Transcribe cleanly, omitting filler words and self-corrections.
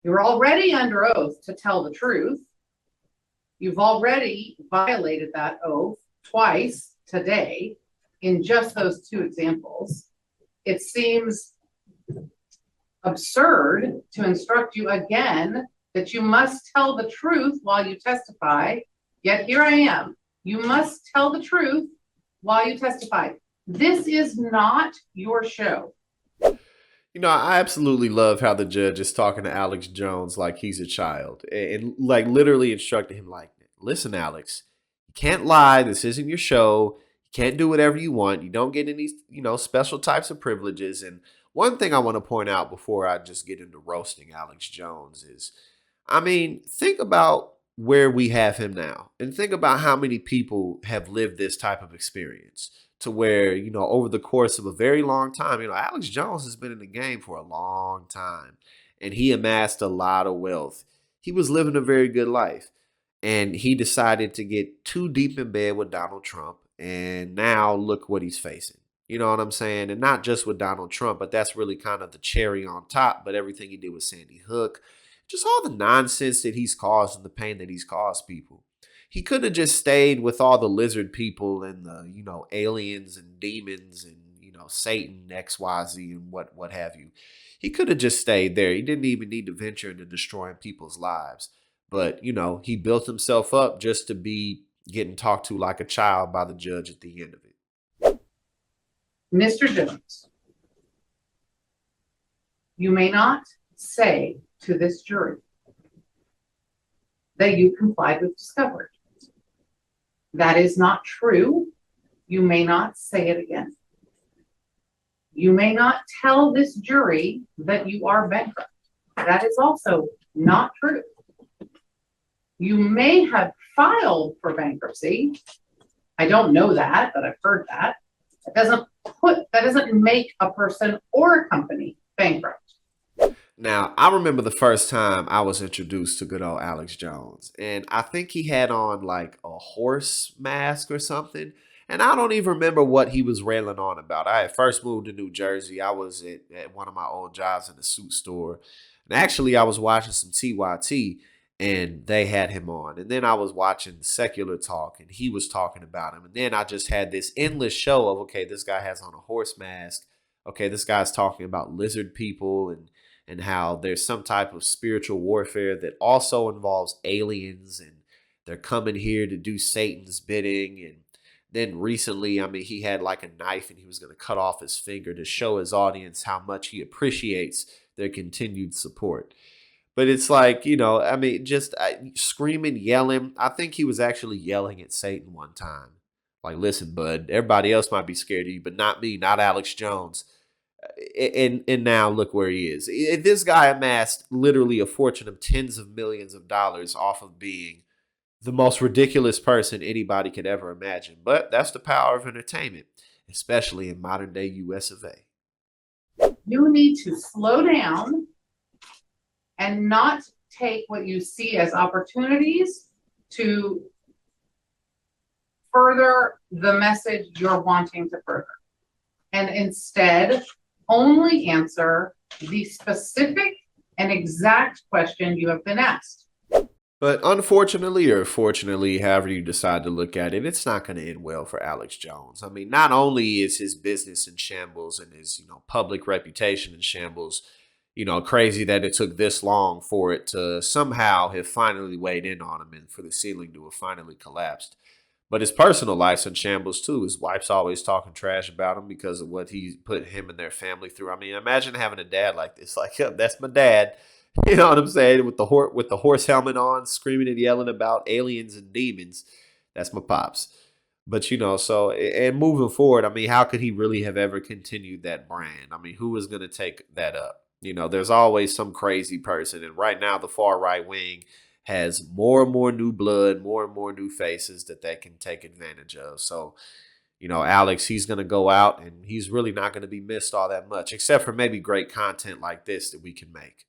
You're already under oath to tell the truth. You've already violated that oath twice today in just those two examples. It seems absurd to instruct you again that you must tell the truth while you testify. Yet here I am. You must tell the truth while you testify. This is not your show. I absolutely love how the judge is talking to Alex Jones like he's a child and like literally instructing him like, listen, Alex, you can't lie. This isn't your show. You can't do whatever you want. You don't get any, special types of privileges. And one thing I want to point out before I just get into roasting Alex Jones is, I mean, think about where we have him now and think about how many people have lived this type of experience to where, over the course of a very long time, Alex Jones has been in the game for a long time and he amassed a lot of wealth. He was living a very good life and he decided to get too deep in bed with Donald Trump. And now look what he's facing. You know what I'm saying? And not just with Donald Trump, but that's really kind of the cherry on top. But everything he did with Sandy Hook, just all the nonsense that he's caused and the pain that he's caused people. He could have just stayed with all the lizard people and the, aliens and demons and, Satan, XYZ and what have you. He could have just stayed there. He didn't even need to venture into destroying people's lives. But, he built himself up just to be getting talked to like a child by the judge at the end of it. Mr. Jones, you may not say to this jury that you complied with discovery. That is not true. You may not say it again. You may not tell this jury that you are bankrupt. That is also not true. You may have filed for bankruptcy. I don't know that, but I've heard that. That doesn't make a person or a company bankrupt. Now, I remember the first time I was introduced to good old Alex Jones, and I think he had on like a horse mask or something. And I don't even remember what he was railing on about. I had first moved to New Jersey. I was at one of my old jobs in the suit store. And actually, I was watching some TYT and they had him on. And then I was watching Secular Talk and he was talking about him. And then I just had this endless show of, okay, this guy has on a horse mask. Okay, this guy's talking about lizard people and how there's some type of spiritual warfare that also involves aliens and they're coming here to do Satan's bidding. And then recently, I mean, he had like a knife and he was going to cut off his finger to show his audience how much he appreciates their continued support. But it's like, I mean, just screaming, yelling. I think he was actually yelling at Satan one time. Like, listen, bud, everybody else might be scared of you, but not me, not Alex Jones. And now look where he is. This guy amassed literally a fortune of tens of millions of dollars off of being the most ridiculous person anybody could ever imagine. But that's the power of entertainment, especially in modern day US of A. You need to slow down and not take what you see as opportunities to further the message you're wanting to further. And instead, only answer the specific and exact question you have been asked. But unfortunately, or fortunately, however you decide to look at it, it's not going to end well for Alex Jones. I mean, not only is his business in shambles and his, public reputation in shambles, crazy that it took this long for it to somehow have finally weighed in on him and for the ceiling to have finally collapsed. But his personal life's in shambles too. His wife's always talking trash about him because of what he put him and their family through. I mean, imagine having a dad like this. Like, yeah, that's my dad. You know what I'm saying? With the horse helmet on, screaming and yelling about aliens and demons. That's my pops. But so and moving forward, I mean, how could he really have ever continued that brand? I mean, who was going to take that up? There's always some crazy person, and right now the far right wing has more and more new blood, more and more new faces that they can take advantage of. So, Alex, he's going to go out and he's really not going to be missed all that much, except for maybe great content like this that we can make.